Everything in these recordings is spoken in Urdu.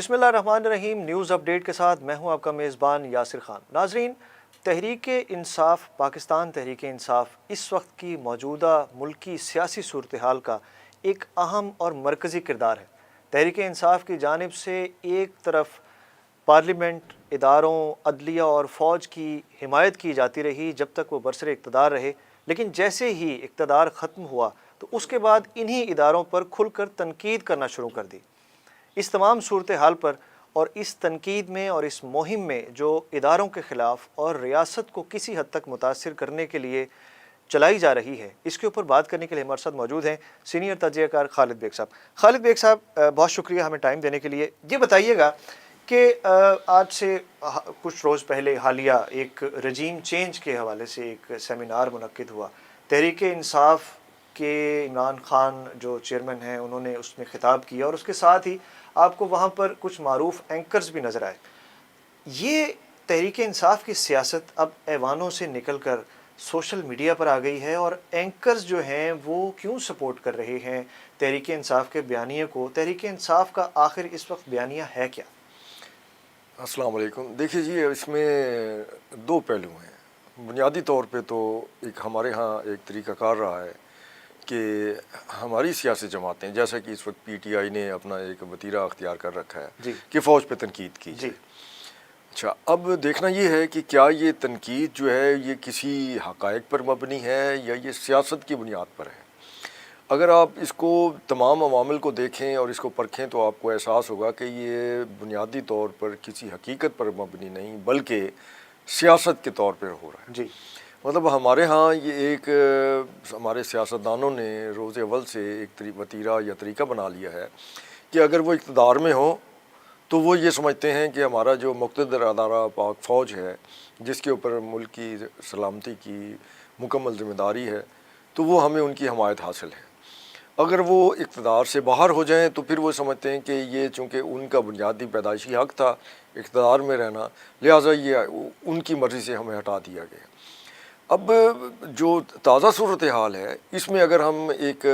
بسم اللہ الرحمن الرحیم۔ نیوز اپڈیٹ کے ساتھ میں ہوں آپ کا میزبان یاسر خان۔ ناظرین، تحریک انصاف پاکستان تحریک انصاف اس وقت کی موجودہ ملکی سیاسی صورتحال کا ایک اہم اور مرکزی کردار ہے۔ تحریک انصاف کی جانب سے ایک طرف پارلیمنٹ، اداروں، عدلیہ اور فوج کی حمایت کی جاتی رہی جب تک وہ برسر اقتدار رہے، لیکن جیسے ہی اقتدار ختم ہوا تو اس کے بعد انہی اداروں پر کھل کر تنقید کرنا شروع کر دی۔ اس تمام صورتحال پر اور اس تنقید میں اور اس مہم میں جو اداروں کے خلاف اور ریاست کو کسی حد تک متاثر کرنے کے لیے چلائی جا رہی ہے، اس کے اوپر بات کرنے کے لیے ہمارے ساتھ موجود ہیں سینئر تجزیہ کار خالد بیگ صاحب۔ خالد بیگ صاحب، بہت شکریہ ہمیں ٹائم دینے کے لیے۔ یہ بتائیے گا کہ آج سے کچھ روز پہلے حالیہ ایک رجیم چینج کے حوالے سے ایک سیمینار منعقد ہوا۔ تحریک انصاف کے عمران خان جو چیئرمین ہیں، انہوں نے اس میں خطاب کیا اور اس کے ساتھ ہی آپ کو وہاں پر کچھ معروف اینکرز بھی نظر آئے۔ یہ تحریک انصاف کی سیاست اب ایوانوں سے نکل کر سوشل میڈیا پر آ گئی ہے، اور اینکرز جو ہیں وہ کیوں سپورٹ کر رہے ہیں تحریک انصاف کے بیانیے کو؟ تحریک انصاف کا آخر اس وقت بیانیہ ہے کیا؟ السلام علیکم۔ دیکھیے جی، اس میں دو پہلو ہیں۔ بنیادی طور پہ تو ایک ہمارے ہاں ایک طریقہ کار رہا ہے کہ ہماری سیاسی جماعتیں، جیسا کہ اس وقت پی ٹی آئی نے اپنا ایک وتیرہ اختیار کر رکھا ہے کہ فوج پہ تنقید کی جائے۔ اچھا، اب دیکھنا یہ ہے کہ کیا یہ تنقید جو ہے یہ کسی حقائق پر مبنی ہے یا یہ سیاست کی بنیاد پر ہے۔ اگر آپ اس کو تمام عوامل کو دیکھیں اور اس کو پرکھیں تو آپ کو احساس ہوگا کہ یہ بنیادی طور پر کسی حقیقت پر مبنی نہیں بلکہ سیاست کے طور پر ہو رہا ہے۔ مطلب ہمارے ہاں یہ ایک ہمارے سیاستدانوں نے روز اول سے ایک وتیرہ یا طریقہ بنا لیا ہے کہ اگر وہ اقتدار میں ہوں تو وہ یہ سمجھتے ہیں کہ ہمارا جو مقتدر ادارہ پاک فوج ہے، جس کے اوپر ملک کی سلامتی کی مکمل ذمہ داری ہے، تو وہ ہمیں ان کی حمایت حاصل ہے۔ اگر وہ اقتدار سے باہر ہو جائیں تو پھر وہ سمجھتے ہیں کہ یہ چونکہ ان کا بنیادی پیدائشی حق تھا اقتدار میں رہنا، لہٰذا یہ ان کی مرضی سے ہمیں ہٹا دیا گیا۔ اب جو تازہ صورتحال ہے اس میں اگر ہم ایک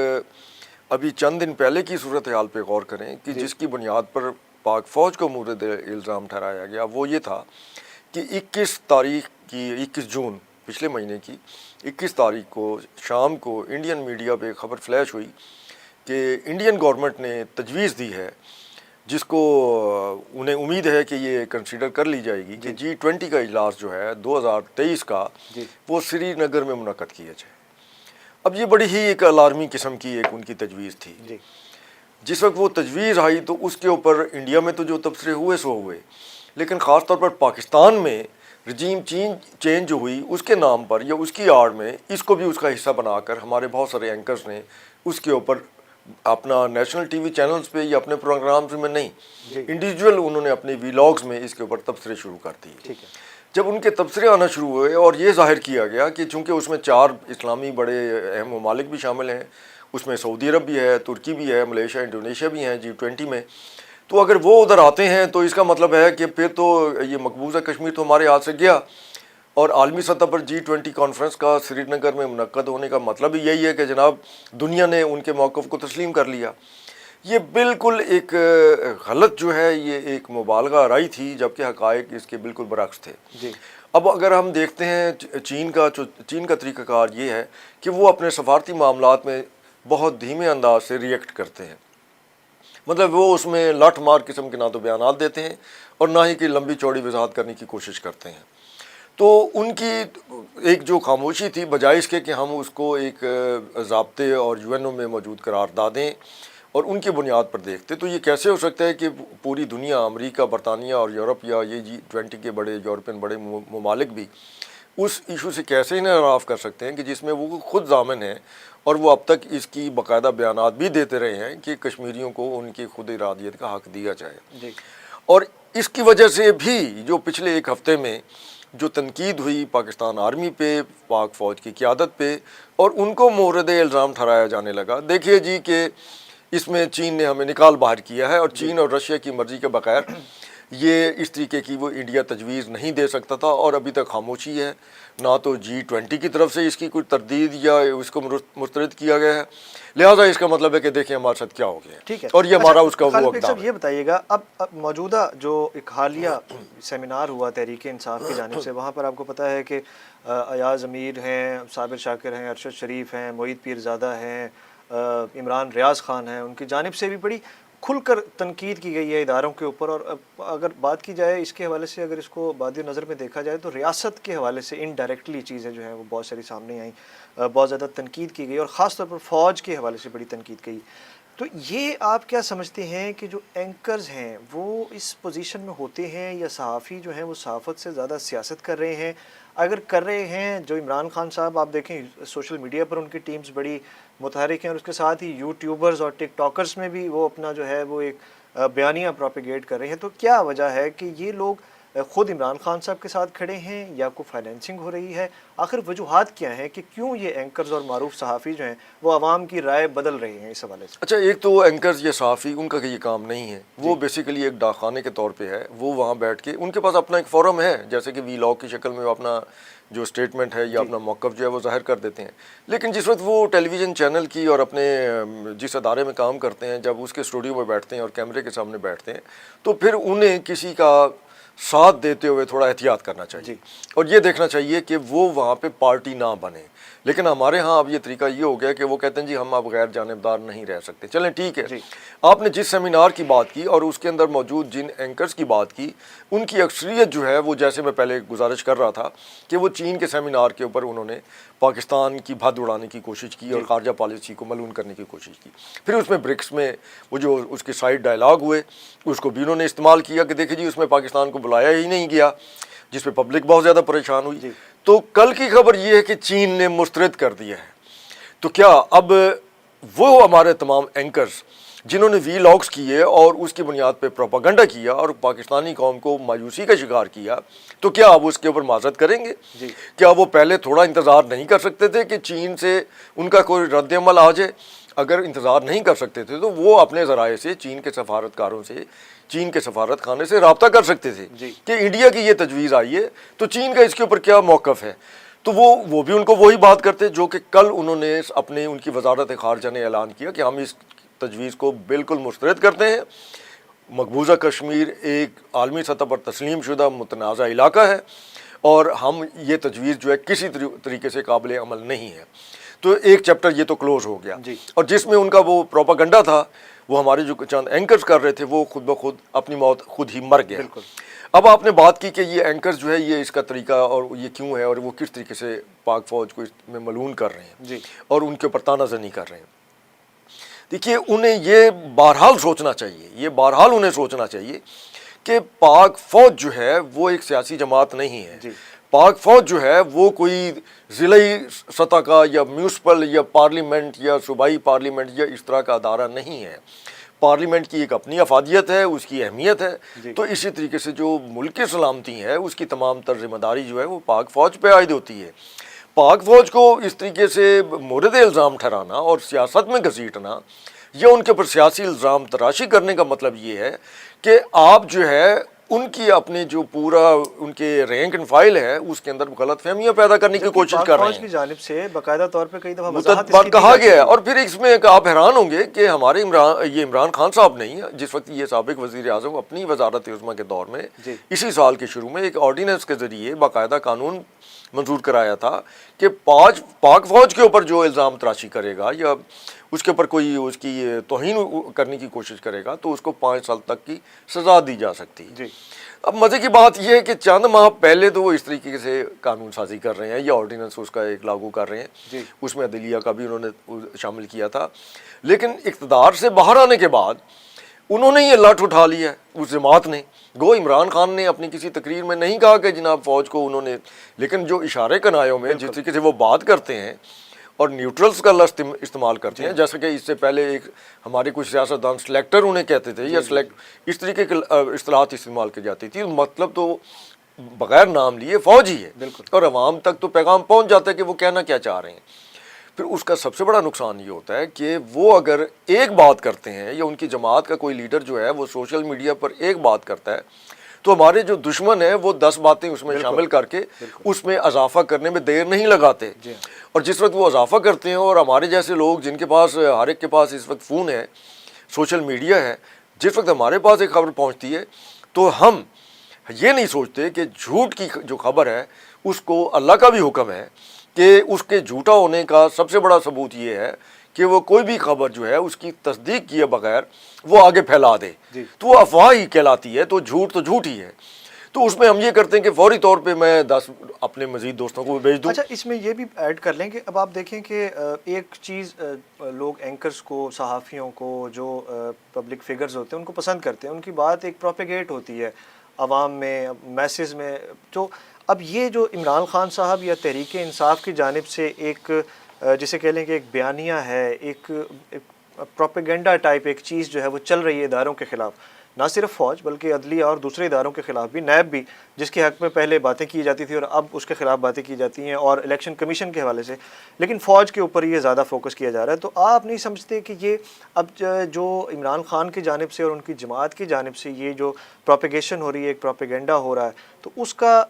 ابھی چند دن پہلے کی صورتحال پہ غور کریں کہ جس کی بنیاد پر پاک فوج کو مورد الزام ٹھہرایا گیا، وہ یہ تھا کہ 21 جون پچھلے مہینے کی 21 تاریخ کو شام کو انڈین میڈیا پہ خبر فلیش ہوئی کہ انڈین گورنمنٹ نے تجویز دی ہے، جس کو انہیں امید ہے کہ یہ کنسیڈر کر لی جائے گی کہ G20 کا اجلاس جو ہے 2023 کا وہ سری نگر میں منعقد کیا جائے۔ اب یہ بڑی ہی ایک الارمی قسم کی ایک ان کی تجویز تھی۔ جس وقت وہ تجویز آئی تو اس کے اوپر انڈیا میں تو جو تبصرے ہوئے سو ہوئے، لیکن خاص طور پر پاکستان میں رجیم چینج جو ہوئی اس کے نام پر یا اس کی آڑ میں اس کو بھی اس کا حصہ بنا کر ہمارے بہت سارے اینکرز نے اس کے اوپر اپنا نیشنل ٹی وی چینلز پہ یا اپنے پروگرامز میں نہیں، انڈیویجول انہوں نے اپنے ویلاگز میں اس کے اوپر تبصرے شروع کر دیے۔ جب ان کے تبصرے آنا شروع ہوئے اور یہ ظاہر کیا گیا کہ چونکہ اس میں 4 اسلامی بڑے اہم ممالک بھی شامل ہیں، اس میں سعودی عرب بھی ہے، ترکی بھی ہے، ملیشیا، انڈونیشیا بھی ہیں G20 میں، تو اگر وہ ادھر آتے ہیں تو اس کا مطلب ہے کہ پھر تو یہ مقبوضہ کشمیر تو ہمارے ہاتھ سے گیا، اور عالمی سطح پر G20 کانفرنس کا سری نگر میں منعقد ہونے کا مطلب ہی یہی ہے کہ جناب دنیا نے ان کے موقف کو تسلیم کر لیا۔ یہ بالکل ایک غلط جو ہے، یہ ایک مبالغہ آرائی تھی، جبکہ حقائق اس کے بالکل برعکس تھے۔ اب اگر ہم دیکھتے ہیں چین کا طریقہ کار یہ ہے کہ وہ اپنے سفارتی معاملات میں بہت دھیمے انداز سے ریئیکٹ کرتے ہیں، مطلب وہ اس میں لاٹھ مار قسم کے نہ تو بیانات دیتے ہیں اور نہ ہی کہ لمبی چوڑی وضاحت کرنے کی کوشش کرتے ہیں۔ تو ان کی ایک جو خاموشی تھی، بجائے اس کے کہ ہم اس کو ایک ضابطے اور UN میں موجود قرار دیں اور ان کی بنیاد پر دیکھتے، تو یہ کیسے ہو سکتا ہے کہ پوری دنیا، امریکہ، برطانیہ اور یورپ یا یہ G20 کے بڑے یورپین بڑے ممالک بھی اس ایشو سے کیسے انحراف کر سکتے ہیں کہ جس میں وہ خود ضامن ہیں، اور وہ اب تک اس کی باقاعدہ بیانات بھی دیتے رہے ہیں کہ کشمیریوں کو ان کی خود ارادیت کا حق دیا جائے۔ اور اس کی وجہ سے بھی جو پچھلے ایک ہفتے میں جو تنقید ہوئی پاکستان آرمی پہ، پاک فوج کی قیادت پہ، اور ان کو مورد الزام ٹھہرایا جانے لگا۔ دیکھیے جی کہ اس میں چین نے ہمیں نکال باہر کیا ہے، اور چین اور رشیا کی مرضی کے بغیر یہ اس طریقے کی وہ انڈیا تجویز نہیں دے سکتا تھا، اور ابھی تک خاموشی ہے۔ نہ تو G20 کی طرف سے اس کی کوئی تردید یا اس کو مسترد کیا گیا ہے، لہٰذا اس کا مطلب ہے کہ دیکھیں ہمارے ساتھ کیا ہو گیا ہے، ٹھیک ہے۔ اور یہ ہمارا اس کا وہ خالد اقدام صاحب ہے۔ یہ بتائیے گا، اب موجودہ جو ایک حالیہ سیمینار ہوا تحریک انصاف کی جانب سے، وہاں پر آپ کو پتہ ہے کہ ایاز امیر ہیں، صابر شاکر ہیں، ارشد شریف ہیں، معید پیرزادہ ہیں، عمران ریاض خان ہیں، ان کی جانب سے بھی بڑی کھل کر تنقید کی گئی ہے اداروں کے اوپر۔ اور اگر بات کی جائے اس کے حوالے سے، اگر اس کو بعد نظر میں دیکھا جائے تو ریاست کے حوالے سے انڈائریکٹلی چیزیں جو ہیں وہ بہت ساری سامنے آئیں، بہت زیادہ تنقید کی گئی، اور خاص طور پر فوج کے حوالے سے بڑی تنقید کی۔ تو یہ آپ کیا سمجھتے ہیں کہ جو اینکرز ہیں وہ اس پوزیشن میں ہوتے ہیں، یا صحافی جو ہیں وہ صحافت سے زیادہ سیاست کر رہے ہیں؟ اگر کر رہے ہیں، جو عمران خان صاحب آپ دیکھیں سوشل میڈیا پر ان کی ٹیمز بڑی متحرک ہیں، اور اس کے ساتھ ہی یوٹیوبرز اور ٹک ٹاکرز میں بھی وہ اپنا جو ہے وہ ایک بیانیہ پروپیگیٹ کر رہے ہیں، تو کیا وجہ ہے کہ یہ لوگ خود عمران خان صاحب کے ساتھ کھڑے ہیں، یا کوئی فائنینسنگ ہو رہی ہے؟ آخر وجوہات کیا ہیں کہ کیوں یہ اینکرز اور معروف صحافی جو ہیں وہ عوام کی رائے بدل رہے ہیں اس حوالے سے؟ اچھا، ایک تو اینکرز یا صحافی ان کا یہ کام نہیں ہے، وہ بیسیکلی ایک ڈاکخانے کے طور پہ ہے، وہ وہاں بیٹھ کے ان کے پاس اپنا ایک فورم ہے، جیسے کہ وی لاگ کی شکل میں وہ اپنا جو اسٹیٹمنٹ ہے یا اپنا موقف جو ہے وہ ظاہر کر دیتے ہیں، لیکن جس وقت وہ ٹیلی ویژن چینل کی اور اپنے جس ادارے میں کام کرتے ہیں، جب اس کے اسٹوڈیو میں بیٹھتے ہیں اور کیمرے کے سامنے بیٹھتے ہیں، تو پھر انہیں کسی کا ساتھ دیتے ہوئے تھوڑا احتیاط کرنا چاہیے، اور یہ دیکھنا چاہیے کہ وہ وہاں پہ پارٹی نہ بنے۔ لیکن ہمارے ہاں اب یہ طریقہ یہ ہو گیا کہ وہ کہتے ہیں جی ہم اب غیر جانبدار نہیں رہ سکتے۔ چلیں ٹھیک ہے، آپ نے جس سیمینار کی بات کی اور اس کے اندر موجود جن اینکرز کی بات کی، ان کی اکثریت جو ہے وہ، جیسے میں پہلے گزارش کر رہا تھا کہ وہ چین کے سیمینار کے اوپر انہوں نے پاکستان کی بھد اڑانے کی کوشش کی اور خارجہ پالیسی کو ملعون کرنے کی کوشش کی۔ پھر اس میں برکس میں وہ جو اس کے سائڈ ڈائلاگ ہوئے، اس کو بھی انہوں نے استعمال کیا کہ دیکھیں جی اس میں پاکستان کو بلایا ہی نہیں گیا، جس پہ پبلک بہت زیادہ پریشان ہوئی۔ تو کل کی خبر یہ ہے کہ چین نے مسترد کر دیا ہے۔ تو کیا اب وہ ہمارے تمام اینکرز جنہوں نے وی لاگز کیے اور اس کی بنیاد پہ پروپیگنڈا کیا اور پاکستانی قوم کو مایوسی کا شکار کیا، تو کیا اب اس کے اوپر معذرت کریں گے؟ کیا وہ پہلے تھوڑا انتظار نہیں کر سکتے تھے کہ چین سے ان کا کوئی رد عمل آ جائے؟ اگر انتظار نہیں کر سکتے تھے تو وہ اپنے ذرائع سے چین کے سفارتکاروں سے، چین کے سفارت خانے سے رابطہ کر سکتے تھے کہ انڈیا کی یہ تجویز آئی ہے، تو چین کا اس کے اوپر کیا موقف ہے؟ تو وہ بھی ان کو وہی بات کرتے جو کہ کل انہوں نے اپنے ان کی وزارت خارجہ نے اعلان کیا کہ ہم اس تجویز کو بالکل مسترد کرتے ہیں۔ مقبوضہ کشمیر ایک عالمی سطح پر تسلیم شدہ متنازع علاقہ ہے، اور ہم یہ تجویز جو ہے کسی طریقے سے قابل عمل نہیں ہے۔ تو ایک چیپٹر یہ تو کلوز ہو گیا، اور جس میں ان کا وہ پروپیگنڈا تھا، وہ ہمارے جو چند اینکرز کر رہے تھے، وہ خود بخود اپنی موت خود ہی مر گیا۔ اب آپ نے بات کی کہ یہ اینکرز جو ہے یہ اس کا طریقہ اور یہ کیوں ہے، اور وہ کس طریقے سے پاک فوج کو اس میں ملعون کر رہے ہیں اور ان کے اوپر تانہ زنی کر رہے ہیں۔ دیکھیے انہیں یہ بہرحال سوچنا چاہیے کہ پاک فوج جو ہے وہ ایک سیاسی جماعت نہیں ہے۔ پاک فوج جو ہے وہ کوئی ضلعی سطح کا یا میونسپل یا پارلیمنٹ یا صوبائی پارلیمنٹ یا اس طرح کا ادارہ نہیں ہے۔ پارلیمنٹ کی ایک اپنی افادیت ہے، اس کی اہمیت ہے، تو اسی طریقے سے جو ملک کی سلامتی ہے اس کی تمام تر ذمہ داری جو ہے وہ پاک فوج پہ عائد ہوتی ہے۔ پاک فوج کو اس طریقے سے مورد الزام ٹھہرانا اور سیاست میں گھسیٹنا یا ان کے اوپر سیاسی الزام تراشی کرنے کا مطلب یہ ہے کہ آپ جو ہے ان کی اپنے جو پورا ان کے رینک اینڈ فائل ہے اس کے اندر غلط فہمیاں پیدا کرنے کی کوشش کر رہے ہیں۔ فوج کی جانب سے باقاعدہ طور پہ کئی دفعہ بات کہا گیا ہے، اور پھر اس میں آپ حیران ہوں گے کہ ہمارے عمران خان صاحب نہیں، جس وقت یہ سابق وزیر اعظم اپنی وزارت عظمیٰ کے دور میں اسی سال کے شروع میں ایک آرڈیننس کے ذریعے باقاعدہ قانون منظور کرایا تھا کہ پاک فوج کے اوپر جو الزام تراشی کرے گا یا اس کے اوپر کوئی اس کی توہین کرنے کی کوشش کرے گا تو اس کو 5 سال تک کی سزا دی جا سکتی ہے۔ اب مزے کی بات یہ ہے کہ چند ماہ پہلے تو وہ اس طریقے سے قانون سازی کر رہے ہیں یا آرڈیننس اس کا ایک لاگو کر رہے ہیں، اس میں عدلیہ کا بھی انہوں نے شامل کیا تھا، لیکن اقتدار سے باہر آنے کے بعد انہوں نے یہ لٹ اٹھا لیا ہے اس جماعت نے۔ گو عمران خان نے اپنی کسی تقریر میں نہیں کہا کہ جناب فوج کو انہوں نے، لیکن جو اشارے کنایوں میں جس طریقے سے وہ بات کرتے ہیں اور نیوٹرلز کا لفظ استعمال کرتے ہیں، جیسے کہ اس سے پہلے ایک ہمارے کچھ سیاستدان سلیکٹر انہیں کہتے تھے یا اس طریقے کی اصطلاحات استعمال کی جاتی تھی، مطلب تو بغیر نام لیے فوج ہی ہے، اور عوام تک تو پیغام پہنچ جاتا ہے کہ وہ کہنا کیا چاہ رہے ہیں۔ پھر اس کا سب سے بڑا نقصان یہ ہوتا ہے کہ وہ اگر ایک بات کرتے ہیں یا ان کی جماعت کا کوئی لیڈر جو ہے وہ سوشل میڈیا پر ایک بات کرتا ہے تو ہمارے جو دشمن ہیں وہ 10 باتیں اس میں شامل کر کے اس میں اضافہ کرنے میں دیر نہیں لگاتے، اور جس وقت وہ اضافہ کرتے ہیں اور ہمارے جیسے لوگ جن کے پاس ہر ایک کے پاس اس وقت فون ہے، سوشل میڈیا ہے، جس وقت ہمارے پاس ایک خبر پہنچتی ہے تو ہم یہ نہیں سوچتے کہ جھوٹ کی جو خبر ہے اس کو اللہ کا بھی حکم ہے کہ اس کے جھوٹا ہونے کا سب سے بڑا ثبوت یہ ہے کہ وہ کوئی بھی خبر جو ہے اس کی تصدیق کیے بغیر وہ آگے پھیلا دے، تو وہ افواہ ہی کہلاتی ہے، تو جھوٹ ہی ہے۔ تو اس میں ہم یہ کرتے ہیں کہ فوری طور پہ میں 10 اپنے مزید دوستوں کو بھیج دوں۔ اچھا، اس میں یہ بھی ایڈ کر لیں کہ اب آپ دیکھیں کہ ایک چیز لوگ اینکرز کو، صحافیوں کو، جو پبلک فگرز ہوتے ہیں ان کو پسند کرتے ہیں، ان کی بات ایک پروپیگیٹ ہوتی ہے عوام میں، میسز میں۔ تو اب یہ جو عمران خان صاحب یا تحریک انصاف کی جانب سے ایک جسے کہہ لیں کہ ایک بیانیہ ہے، ایک پروپیگنڈا ٹائپ ایک چیز جو ہے وہ چل رہی ہے اداروں کے خلاف، نہ صرف فوج بلکہ عدلیہ اور دوسرے اداروں کے خلاف بھی، نیب بھی، جس کے حق میں پہلے باتیں کی جاتی تھی اور اب اس کے خلاف باتیں کی جاتی ہیں، اور الیکشن کمیشن کے حوالے سے، لیکن فوج کے اوپر یہ زیادہ فوکس کیا جا رہا ہے۔ تو آپ نہیں سمجھتے کہ یہ اب جو عمران خان کی جانب سے اور ان کی جماعت کی جانب سے یہ جو پروپیگیشن ہو رہی ہے، ایک پروپیگنڈا ہو رہا ہے، تو اس کا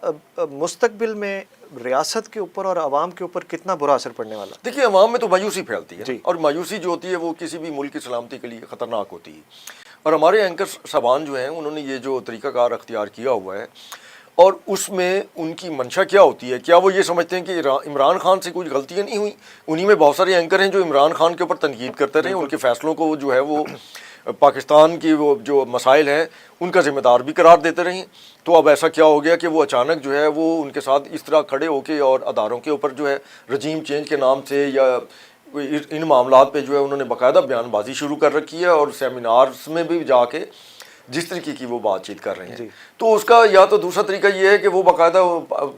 مستقبل میں ریاست کے اوپر اور عوام کے اوپر کتنا برا اثر پڑنے والا؟ دیکھیے، عوام میں تو مایوسی پھیلتی ہے، اور مایوسی جو ہوتی ہے وہ کسی بھی ملک کی سلامتی کے لیے خطرناک ہوتی ہے، اور ہمارے اینکر صاحبان جو ہیں انہوں نے یہ جو طریقہ کار اختیار کیا ہوا ہے، اور اس میں ان کی منشا کیا ہوتی ہے؟ کیا وہ یہ سمجھتے ہیں کہ عمران خان سے کچھ غلطیاں نہیں ہوئی؟ انہی میں بہت سارے اینکر ہیں جو عمران خان کے اوپر تنقید کرتے رہے، ان کے فیصلوں کو جو ہے وہ پاکستان کی وہ جو مسائل ہیں ان کا ذمہ دار بھی قرار دیتے رہے۔ تو اب ایسا کیا ہو گیا کہ وہ اچانک جو ہے وہ ان کے ساتھ اس طرح کھڑے ہو کے اور اداروں کے اوپر جو ہے رجیم چینج کے نام سے یا ان معاملات پہ جو ہے انہوں نے باقاعدہ بیان بازی شروع کر رکھی ہے، اور سیمینارز میں بھی جا کے جس طریقے کی وہ بات چیت کر رہے ہیں۔ تو اس کا یا تو دوسرا طریقہ یہ ہے کہ وہ باقاعدہ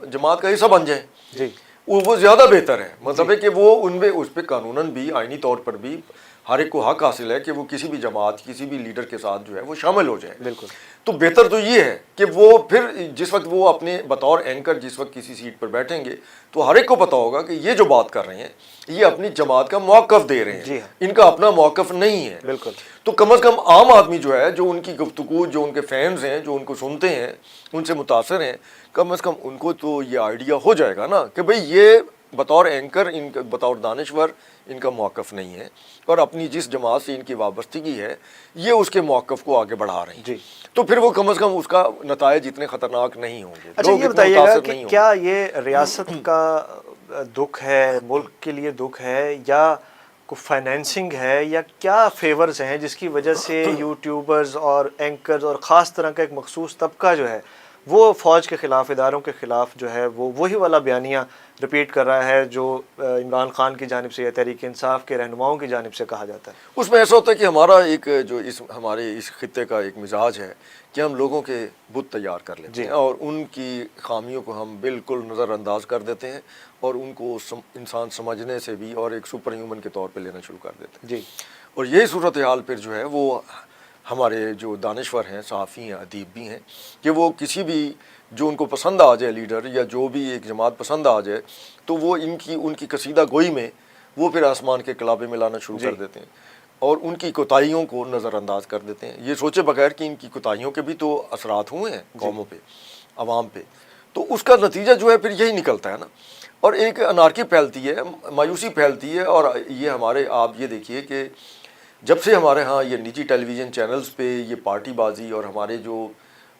جماعت کا حصہ بن جائیں، وہ زیادہ بہتر ہے، مطلب ہے کہ وہ ان میں اس پہ قانوناً بھی آئینی طور پر بھی ہر ایک کو حق حاصل ہے کہ وہ کسی بھی جماعت، کسی بھی لیڈر کے ساتھ جو ہے وہ شامل ہو جائے۔ بالکل۔ تو بہتر تو یہ ہے کہ وہ پھر جس وقت وہ اپنے بطور اینکر جس وقت کسی سیٹ پر بیٹھیں گے تو ہر ایک کو پتہ ہوگا کہ یہ جو بات کر رہے ہیں یہ اپنی جماعت کا موقف دے رہے ہیں، ان کا اپنا موقف نہیں ہے۔ بالکل۔ تو کم از کم عام آدمی جو ہے، جو ان کی گفتگو، جو ان کے فینز ہیں، جو ان کو سنتے ہیں، ان سے متاثر ہیں، کم از کم ان کو تو یہ آئیڈیا ہو جائے گا نا کہ بھئی یہ بطور اینکر، ان کا بطور دانشور ان کا موقف نہیں ہے، اور اپنی جس جماعت سے ان کی وابستگی ہے یہ اس کے موقف کو آگے بڑھا رہے ہیں، تو پھر وہ کم از کم اس کا نتائج اتنے خطرناک نہیں ہوں گے۔ اچھا، یہ بتائیے گا کہ کیا یہ ریاست کا دکھ ہے، ملک کے لیے دکھ ہے، یا کوئی فائنینسنگ ہے، یا کیا فیورز ہیں جس کی وجہ سے یوٹیوبرز اور اینکرز اور خاص طرح کا ایک مخصوص طبقہ جو ہے وہ فوج کے خلاف، اداروں کے خلاف جو ہے وہ وہی والا بیانیہ رپیٹ کر رہا ہے جو عمران خان کی جانب سے یا تحریک انصاف کے رہنماؤں کی جانب سے کہا جاتا ہے؟ اس میں ایسا ہوتا ہے کہ ہمارا ایک جو ہمارے اس خطے کا ایک مزاج ہے کہ ہم لوگوں کے بت تیار کر لیتے ہیں اور ان کی خامیوں کو ہم بالکل نظر انداز کر دیتے ہیں اور ان کو انسان سمجھنے سے بھی اور ایک سپر ہیومن کے طور پہ لینا شروع کر دیتے ہیں۔ اور یہی صورتحال پھر جو ہے وہ ہمارے جو دانشور ہیں، صحافی ہیں، ادیب بھی ہیں، کہ وہ کسی بھی جو ان کو پسند آ جائے لیڈر یا جو بھی ایک جماعت پسند آ جائے تو وہ ان کی قصیدہ گوئی میں وہ پھر آسمان کے کلابے میں لانا شروع کر دیتے ہیں اور ان کی کوتاہیوں کو نظر انداز کر دیتے ہیں، یہ سوچے بغیر کہ ان کی کوتاہیوں کے بھی تو اثرات ہوئے ہیں قوموں پہ، عوام پہ، تو اس کا نتیجہ جو ہے پھر یہی نکلتا ہے نا، اور ایک انارکی پھیلتی ہے، مایوسی پھیلتی ہے۔ اور یہ ہمارے آپ یہ دیکھیے کہ جب سے ہمارے ہاں یہ نجی ٹیلی ویژن چینلز پہ یہ پارٹی بازی اور ہمارے جو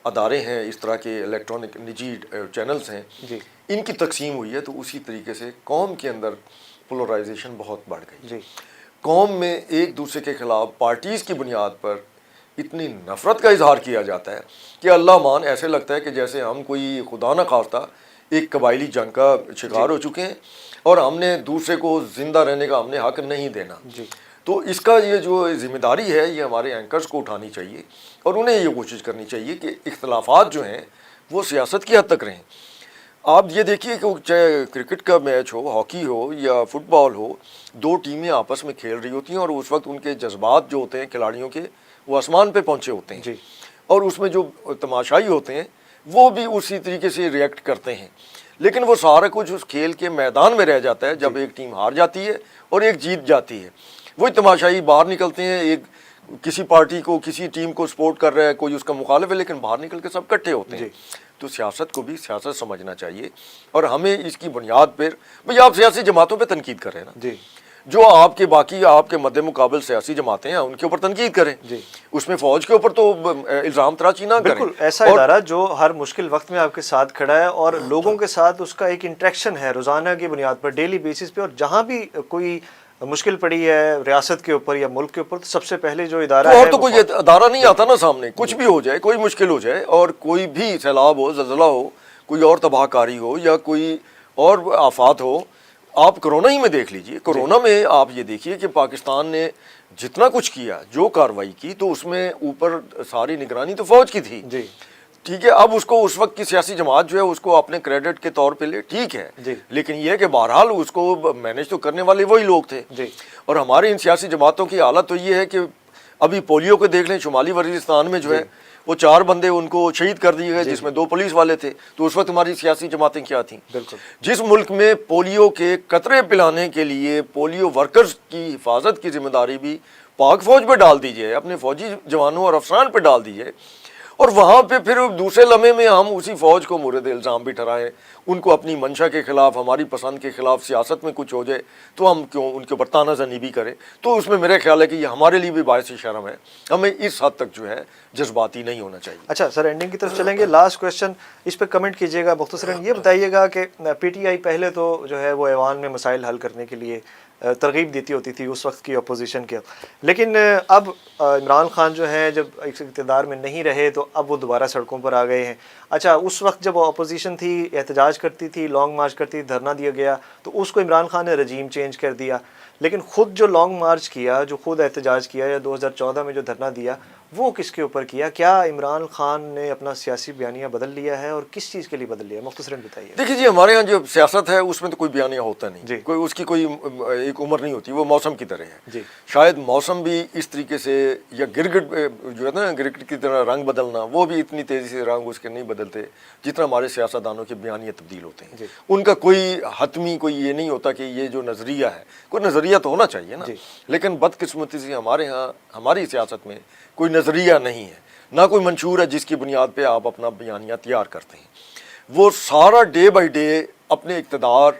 ادارے ہیں اس طرح کے الیکٹرانک نجی چینلز ہیں ان کی تقسیم ہوئی ہے، تو اسی طریقے سے قوم کے اندر پولرائزیشن بہت بڑھ گئی۔ قوم میں ایک دوسرے کے خلاف پارٹیز کی بنیاد پر اتنی نفرت کا اظہار کیا جاتا ہے کہ اللہ مان ایسے لگتا ہے کہ جیسے ہم کوئی خدا نہ خواستہ ایک قبائلی جنگ کا شکار ہو چکے ہیں اور ہم نے دوسرے کو زندہ رہنے کا ہم نے حق نہیں دینا۔ تو اس کا یہ جو ذمہ داری ہے یہ ہمارے اینکرز کو اٹھانی چاہیے اور انہیں یہ کوشش کرنی چاہیے کہ اختلافات جو ہیں وہ سیاست کی حد تک رہیں۔ آپ یہ دیکھیے کہ چاہے کرکٹ کا میچ ہو، ہاکی ہو یا فٹ بال ہو، دو ٹیمیں آپس میں کھیل رہی ہوتی ہیں اور اس وقت ان کے جذبات جو ہوتے ہیں کھلاڑیوں کے وہ آسمان پہ پہنچے ہوتے ہیں اور اس میں جو تماشائی ہوتے ہیں وہ بھی اسی طریقے سے ریئیکٹ کرتے ہیں، لیکن وہ سارا کچھ اس کھیل کے میدان میں رہ جاتا ہے جب ایک ٹیم ہار جاتی ہے اور ایک جیت جاتی ہے۔ وہی تماشائی باہر نکلتے ہیں، ایک کسی پارٹی کو کسی ٹیم کو سپورٹ کر رہا ہے, کوئی اس کا مخالف ہے, لیکن باہر نکل کے سب اکٹھے ہوتے ہیں. تو سیاست کو بھی سیاست سمجھنا چاہیے, اور ہمیں اس کی بنیاد پر بھئی آپ سیاسی جماعتوں پہ تنقید کریں نا, جو آپ کے باقی آپ کے مد مقابل سیاسی جماعتیں ہیں ان کے اوپر تنقید کریں, اس میں فوج کے اوپر تو الزام تراشی نہ کریں. بالکل ایسا ادارہ جو ہر مشکل وقت میں آپ کے ساتھ کھڑا ہے اور لوگوں کے ساتھ اس کا ایک انٹریکشن ہے روزانہ کی بنیاد پر, ڈیلی بیسس پہ, اور جہاں بھی کوئی مشکل پڑی ہے ریاست کے اوپر یا ملک کے اوپر تو سب سے پہلے جو ادارہ ہے, اور تو کوئی ادارہ نہیں آتا نا سامنے, کچھ بھی ہو جائے, کوئی مشکل ہو جائے, اور کوئی بھی سیلاب ہو, زلزلہ ہو, کوئی اور تباہ کاری ہو, یا کوئی اور آفات ہو. آپ کرونا ہی میں دیکھ لیجئے, کرونا میں آپ یہ دیکھیے کہ پاکستان نے جتنا کچھ کیا, جو کاروائی کی, تو اس میں اوپر ساری نگرانی تو فوج کی تھی. ٹھیک ہے, اب اس کو اس وقت کی سیاسی جماعت جو ہے اس کو اپنے کریڈٹ کے طور پہ لے, ٹھیک ہے, لیکن یہ ہے کہ بہرحال اس کو مینیج تو کرنے والے وہی لوگ تھے. اور ہمارے ان سیاسی جماعتوں کی حالت تو یہ ہے کہ ابھی پولیو کو دیکھ لیں, شمالی وزیرستان میں جو ہے وہ 4 بندے ان کو شہید کر دیے گئے, جس میں 2 پولیس والے تھے. تو اس وقت ہماری سیاسی جماعتیں کیا تھیں؟ جس ملک میں پولیو کے قطرے پلانے کے لیے پولیو ورکرز کی حفاظت کی ذمہ داری بھی پاک فوج پہ ڈال دی جائے, اپنے فوجی جوانوں اور افسران پہ ڈال دی جائے, اور وہاں پہ پھر دوسرے لمحے میں ہم اسی فوج کو مورد الزام بھی ٹھہرائیں, ان کو اپنی منشا کے خلاف, ہماری پسند کے خلاف سیاست میں کچھ ہو جائے تو ہم کیوں ان کے اوپر تانہ زنی بھی کریں. تو اس میں میرا خیال ہے کہ یہ ہمارے لیے بھی باعث شرم ہے, ہمیں اس حد تک جو ہے جذباتی نہیں ہونا چاہیے. اچھا سر, اینڈنگ کی طرف چلیں گے. لاسٹ کویشچن, اس پہ کمنٹ کیجیے گا مختصراً. یہ بتائیے گا کہ پی ٹی آئی پہلے تو جو ہے وہ ایوان میں مسائل حل کرنے کے لیے ترغیب دیتی ہوتی تھی اس وقت کی اپوزیشن کے, لیکن اب عمران خان جو ہیں جب اقتدار میں نہیں رہے تو اب وہ دوبارہ سڑکوں پر آ گئے ہیں. اچھا, اس وقت جب اپوزیشن تھی, احتجاج کرتی تھی, لانگ مارچ کرتی, دھرنا دیا گیا, تو اس کو عمران خان نے رجیم چینج کر دیا. لیکن خود جو لانگ مارچ کیا, جو خود احتجاج کیا, یا 2014 میں جو دھرنا دیا, وہ کس کے اوپر کیا؟ کیا عمران خان نے اپنا سیاسی بیانیہ بدل لیا ہے, اور کس چیز کے لیے بدل لیا؟ مختصراً بتائیے. دیکھیے جی, ہمارے ہاں جو سیاست ہے اس میں تو کوئی بیانیہ ہوتا نہیں, کوئی اس کی کوئی ایک عمر نہیں ہوتی, وہ موسم کی طرح ہے. شاید موسم بھی اس طریقے سے, یا گرگٹ جو ہے نا گرگٹ کی طرح رنگ بدلنا, وہ بھی اتنی تیزی سے رنگ اس کے نہیں بدلتے جتنا ہمارے سیاستدانوں کے بیانیہ تبدیل ہوتے ہیں. ان کا کوئی حتمی کوئی یہ نہیں ہوتا کہ یہ جو نظریہ ہے, کوئی نظریہ تو ہونا چاہیے نا, لیکن بدقسمتی سے ہمارے ہاں ہماری سیاست میں کوئی نظریہ نہیں ہے, نہ کوئی منشور ہے جس کی بنیاد پہ آپ اپنا بیانیہ تیار کرتے ہیں. وہ سارا ڈے بائی ڈے اپنے اقتدار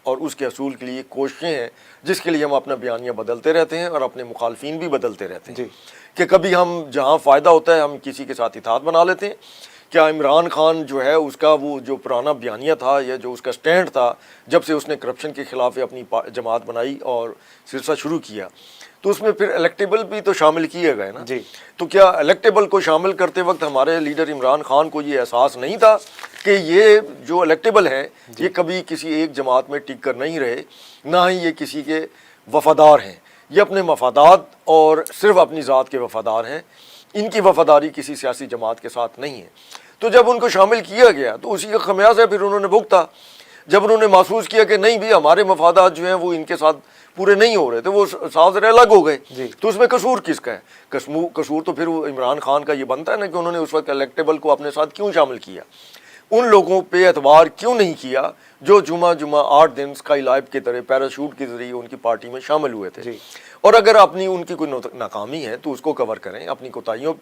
اور اس کے حصول کے لیے کوششیں ہیں, جس کے لیے ہم اپنا بیانیہ بدلتے رہتے ہیں اور اپنے مخالفین بھی بدلتے رہتے ہیں. کہ کبھی ہم جہاں فائدہ ہوتا ہے ہم کسی کے ساتھ اتحاد بنا لیتے ہیں. کیا عمران خان جو ہے اس کا وہ جو پرانا بیانیہ تھا, یا جو اس کا سٹینڈ تھا جب سے اس نے کرپشن کے خلاف اپنی جماعت بنائی اور سلسلہ شروع کیا, تو اس میں پھر الیکٹیبل بھی تو شامل کیے گئے نا. تو کیا الیکٹیبل کو شامل کرتے وقت ہمارے لیڈر عمران خان کو یہ احساس نہیں تھا کہ یہ جو الیکٹیبل ہیں یہ کبھی کسی ایک جماعت میں ٹک کر نہیں رہے, نہ ہی یہ کسی کے وفادار ہیں, یہ اپنے مفادات اور صرف اپنی ذات کے وفادار ہیں, ان کی وفاداری کسی سیاسی جماعت کے ساتھ نہیں ہے. تو جب ان کو شامل کیا گیا تو اسی کا خمیازہ پھر انہوں نے بھگتا. جب انہوں نے محسوس کیا کہ نہیں بھی ہمارے مفادات جو ہیں وہ ان کے ساتھ پورے نہیں ہو رہے, تو وہ ساز الگ ہو گئے. تو اس میں قصور کس کا ہے؟ قصور تو پھر عمران خان کا یہ بنتا ہے نا کہ انہوں نے اس وقت الیکٹیبل کو اپنے ساتھ کیوں شامل کیا, ان لوگوں پہ اعتبار کیوں نہیں کیا جو جمعہ 8 دن اسکائی لائف کی طرح پیراشوٹ کے ذریعے ان کی پارٹی میں شامل ہوئے تھے. اور اگر اپنی ان کی کوئی ناکامی ہے تو اس کو کور کریں, اپنی کوتاہیوں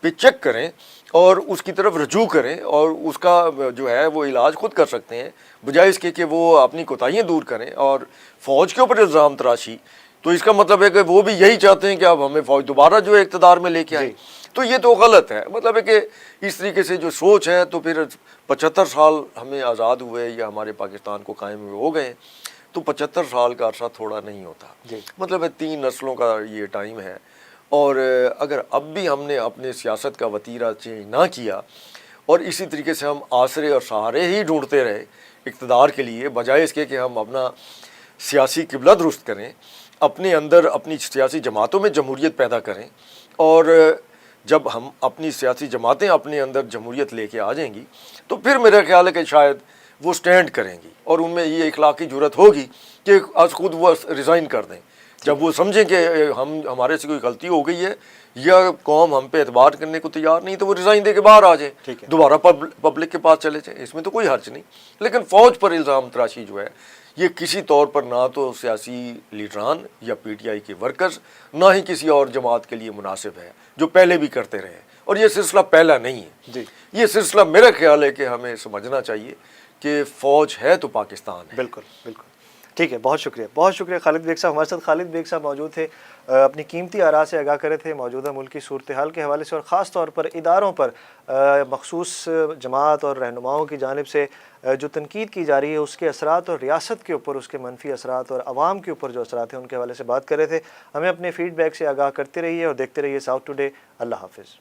پہ چیک کریں اور اس کی طرف رجوع کریں, اور اس کا جو ہے وہ علاج خود کر سکتے ہیں, بجائے اس کے کہ وہ اپنی کوتاہیاں دور کریں اور فوج کے اوپر الزام تراشی. تو اس کا مطلب ہے کہ وہ بھی یہی چاہتے ہیں کہ اب ہمیں فوج دوبارہ جو ہے اقتدار میں لے کے آئے. تو یہ تو غلط ہے. مطلب ہے کہ اس طریقے سے جو سوچ ہے, تو پھر 75 سال ہمیں آزاد ہوئے یا ہمارے پاکستان کو قائم ہوئے ہو گئے, تو 75 سال کا عرصہ تھوڑا نہیں ہوتا. مطلب ہے 3 نسلوں کا یہ ٹائم ہے, اور اگر اب بھی ہم نے اپنے سیاست کا وتیرہ چینج نہ کیا اور اسی طریقے سے ہم آسرے اور سہارے ہی ڈھونڈتے رہے اقتدار کے لیے, بجائے اس کے کہ ہم اپنا سیاسی قبلہ درست کریں, اپنے اندر اپنی سیاسی جماعتوں میں جمہوریت پیدا کریں, اور جب ہم اپنی سیاسی جماعتیں اپنے اندر جمہوریت لے کے آ جائیں گی تو پھر میرا خیال ہے کہ شاید وہ سٹینڈ کریں گی, اور ان میں یہ اخلاقی جرات ہوگی کہ آج خود وہ ریزائن کر دیں جب وہ سمجھیں کہ ہمارے سے کوئی غلطی ہو گئی ہے یا قوم ہم پہ اعتبار کرنے کو تیار نہیں تو وہ ریزائن دے کے باہر آ جائیں, ٹھیک ہے. دوبارہ پبلک کے پاس چلے جائیں, اس میں تو کوئی حرج نہیں. لیکن فوج پر الزام تراشی جو ہے یہ کسی طور پر نہ تو سیاسی لیڈران یا پی ٹی آئی کے ورکرز نہ ہی کسی اور جماعت کے لیے مناسب ہے, جو پہلے بھی کرتے رہے ہیں. اور یہ سلسلہ پہلا نہیں ہے جی, یہ سلسلہ میرا خیال ہے کہ ہمیں سمجھنا چاہیے کہ فوج ہے تو پاکستان ہے. بالکل بالکل ٹھیک ہے. بہت شکریہ خالد بیگ صاحب. ہمارے ساتھ خالد بیگ صاحب موجود تھے, اپنی قیمتی آراء سے آگاہ کرے تھے موجودہ ملکی صورتحال کے حوالے سے, اور خاص طور پر اداروں پر مخصوص جماعت اور رہنماؤں کی جانب سے جو تنقید کی جا رہی ہے اس کے اثرات, اور ریاست کے اوپر اس کے منفی اثرات, اور عوام کے اوپر جو اثرات ہیں ان کے حوالے سے بات کر رہے تھے. ہمیں اپنے فیڈ بیک سے آگاہ کرتے رہیے اور دیکھتے رہیے ساؤتھ ٹوڈے. اللہ حافظ.